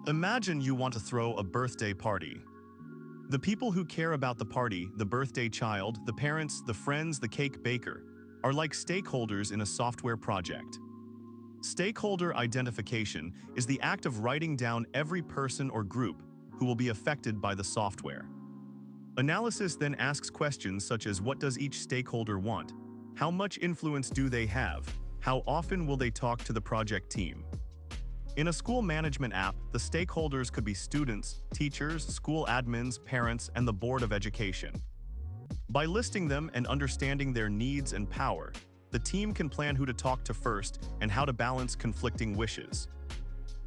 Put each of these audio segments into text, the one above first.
Imagine you want to throw a birthday party. The people who care about the party, the birthday child, the parents, the friends, the cake baker, are like stakeholders in a software project. Stakeholder identification is the act of writing down every person or group who will be affected by the software. Analysis then asks questions such as what does each stakeholder want? How much influence do they have? How often will they talk to the project team? In a school management app, the stakeholders could be students, teachers, school admins, parents, and the Board of Education. By listing them and understanding their needs and power, the team can plan who to talk to first and how to balance conflicting wishes.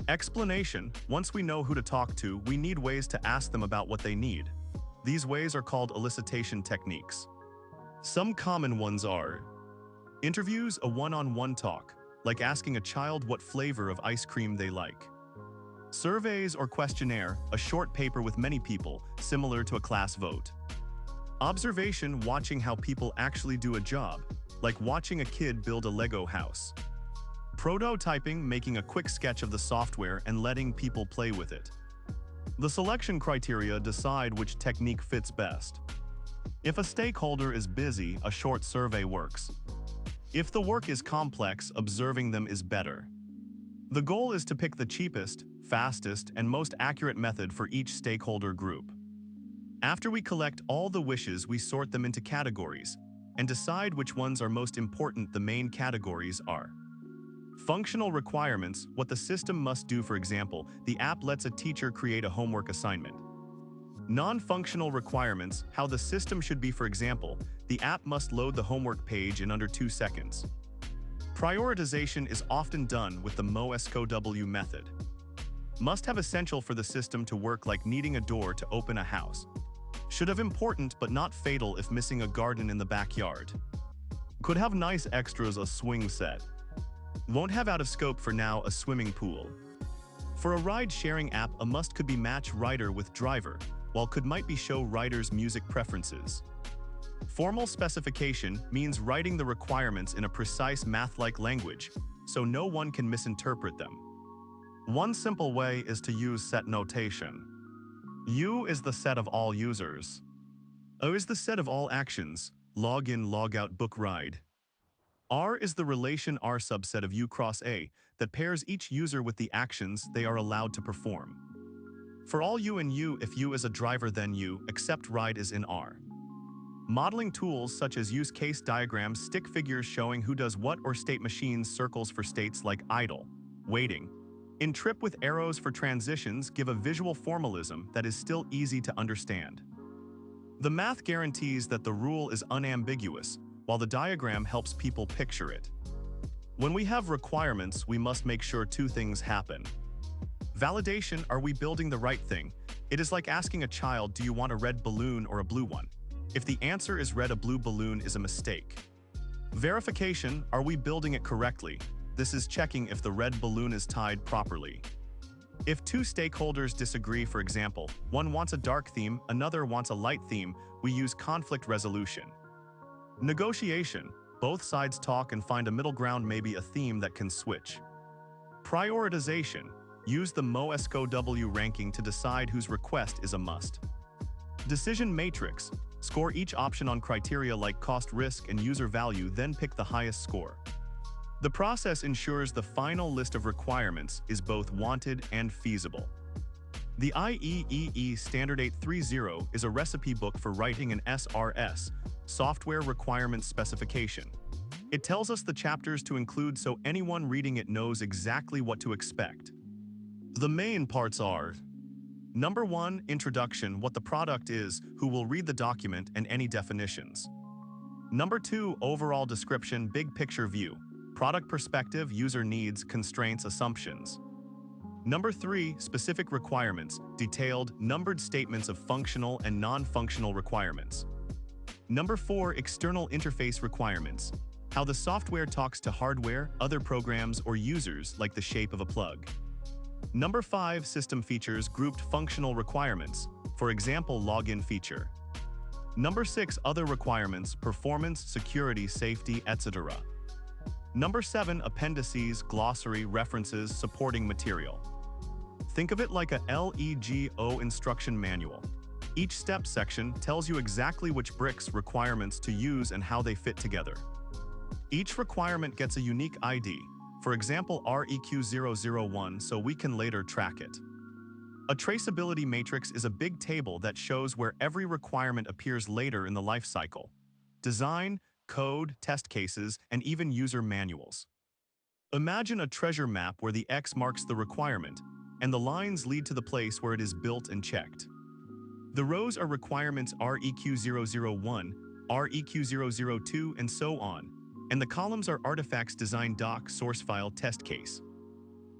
Explanation: once we know who to talk to, we need ways to ask them about what they need. These ways are called elicitation techniques. Some common ones are interviews, a one-on-one talk, like asking a child what flavor of ice cream they like. Surveys or questionnaire, a short paper with many people, similar to a class vote. Observation, watching how people actually do a job, like watching a kid build a Lego house. Prototyping, making a quick sketch of the software and letting people play with it. The selection criteria decide which technique fits best. If a stakeholder is busy, a short survey works. If the work is complex, observing them is better. The goal is to pick the cheapest, fastest, and most accurate method for each stakeholder group. After we collect all the wishes, we sort them into categories and decide which ones are most important. The main categories are functional requirements, what the system must do. For example, the app lets a teacher create a homework assignment. Non-functional requirements, how the system should be. For example, the app must load the homework page in under 2 seconds. Prioritization is often done with the MOSCOW method. Must have, essential for the system to work, like needing a door to open a house. Should have, important but not fatal if missing a garden in the backyard. Could have, nice extras, a swing set. Won't have, out of scope for now, a swimming pool. For a ride-sharing app, a must could be match rider with driver, while could might be show rider's music preferences. Formal specification means writing the requirements in a precise math-like language, so no one can misinterpret them. One simple way is to use set notation. U is the set of all users. O is the set of all actions, log in, log out, book, ride. R is the relation R subset of U cross A that pairs each user with the actions they are allowed to perform. For all U and U, if U is a driver then U, except ride is in R. Modeling tools such as use case diagrams, stick figures showing who does what, or state machines, circles for states like idle, waiting. In trip with arrows for transitions give a visual formalism that is still easy to understand. The math guarantees that the rule is unambiguous, while the diagram helps people picture it. When we have requirements, we must make sure 2 things happen. Validation, are we building the right thing? It is like asking a child, do you want a red balloon or a blue one? If the answer is red, a blue balloon is a mistake. Verification, are we building it correctly? This is checking if the red balloon is tied properly. If 2 stakeholders disagree, for example, one wants a dark theme, another wants a light theme, we use conflict resolution. Negotiation, both sides talk and find a middle ground, maybe a theme that can switch. Prioritization, use the MOSCOW ranking to decide whose request is a must. Decision matrix, score each option on criteria like cost, risk, and user value, then pick the highest score. The process ensures the final list of requirements is both wanted and feasible. The IEEE Standard 830 is a recipe book for writing an SRS, Software Requirements Specification. It tells us the chapters to include so anyone reading it knows exactly what to expect. The main parts are: Number 1, introduction, what the product is, who will read the document, and any definitions. Number 2, overall description, big picture view, product perspective, user needs, constraints, assumptions. Number 3, specific requirements, detailed, numbered statements of functional and non-functional requirements. Number 4, external interface requirements, how the software talks to hardware, other programs, or users, like the shape of a plug. Number 5, system features, grouped functional requirements, for example, login feature. Number 6, other requirements, performance, security, safety, etc. Number 7, appendices, glossary, references, supporting material. Think of it like a LEGO instruction manual. Each step section tells you exactly which bricks requirements to use and how they fit together. Each requirement gets a unique ID, for example REQ001, so we can later track it. A traceability matrix is a big table that shows where every requirement appears later in the life cycle. Design, code, test cases, and even user manuals. Imagine a treasure map where the X marks the requirement, and the lines lead to the place where it is built and checked. The rows are requirements REQ001, REQ002, and so on, and the columns are artifacts design doc, source file, test case.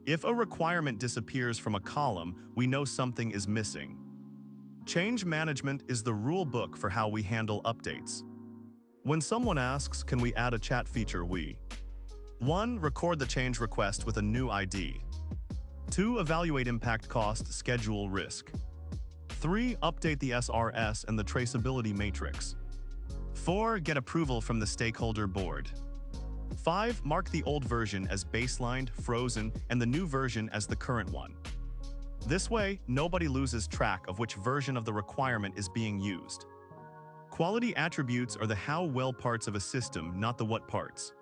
If a requirement disappears from a column, we know something is missing. Change management is the rule book for how we handle updates. When someone asks, can we add a chat feature, we 1. Record the change request with a new ID. 2. Evaluate impact, cost, schedule, risk. 3. Update the SRS and the traceability matrix. 4. Get approval from the stakeholder board. 5. Mark the old version as baselined, frozen, and the new version as the current one. This way, nobody loses track of which version of the requirement is being used. Quality attributes are the how well parts of a system, not the what parts.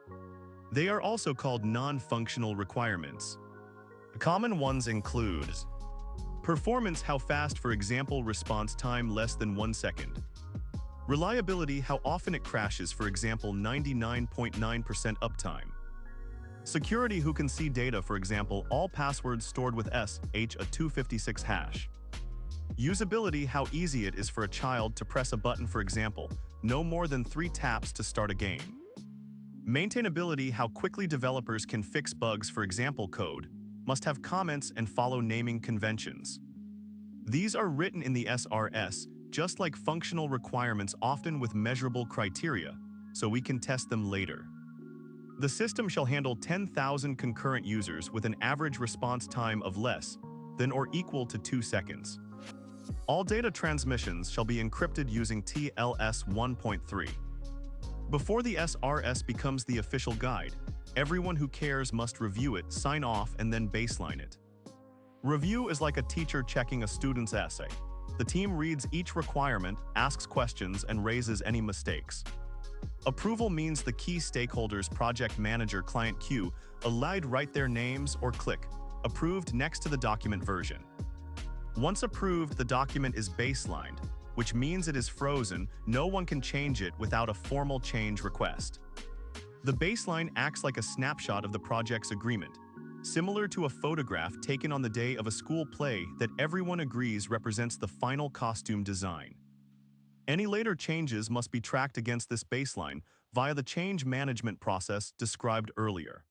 They are also called non-functional requirements. Common ones include performance, how fast, for example, response time less than 1 second. Reliability, how often it crashes, for example, 99.9% uptime. Security, who can see data, for example, all passwords stored with a 256 hash. Usability, how easy it is for a child to press a button, for example, no more than 3 taps to start a game. Maintainability, how quickly developers can fix bugs, for example, code must have comments and follow naming conventions. These are written in the SRS, just like functional requirements, often with measurable criteria, so we can test them later. The system shall handle 10,000 concurrent users with an average response time of less than or equal to 2 seconds. All data transmissions shall be encrypted using TLS 1.3. Before the SRS becomes the official guide, everyone who cares must review it, sign off, and then baseline it. Review is like a teacher checking a student's essay. The team reads each requirement, asks questions, and raises any mistakes. Approval means the key stakeholders, project manager, client queue, allowed write their names or click approved next to the document version. Once approved, the document is baselined, which means it is frozen. No one can change it without a formal change request. The baseline acts like a snapshot of the project's agreement, similar to a photograph taken on the day of a school play that everyone agrees represents the final costume design. Any later changes must be tracked against this baseline via the change management process described earlier.